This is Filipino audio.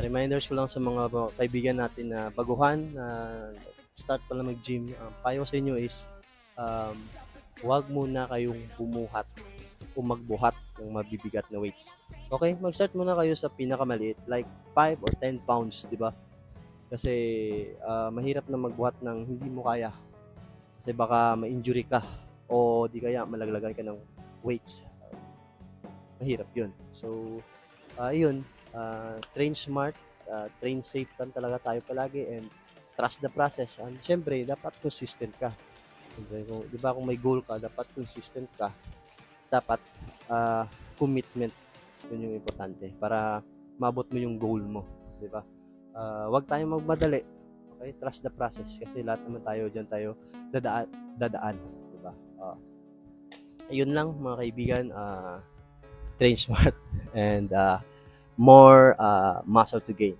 Reminders ko lang sa mga kaibigan natin na baguhan, na start pa lang mag-gym. Payo sa inyo is, um, huwag muna kayong bumuhat o magbuhat ng mabibigat na weights. Okay, mag-start muna kayo sa pinakamaliit, like 5 or 10 pounds, di ba? Kasi mahirap na magbuhat ng hindi mo kaya. Kasi baka ma-injury ka o di kaya malaglagan ka ng weights. Mahirap yun. So, yun, train smart, train safe lang talaga tayo palagi, and trust the process. And syempre, dapat consistent ka. Siyempre, di ba, kung may goal ka, dapat consistent ka. Dapat commitment, yun yung importante para mabot mo yung goal mo, di ba? Wag tayong magmadali. Okay, trust the process kasi lahat naman tayo diyan tayo dadaan, di ba? Ayun lang mga kaibigan, train smart and more muscle to gain.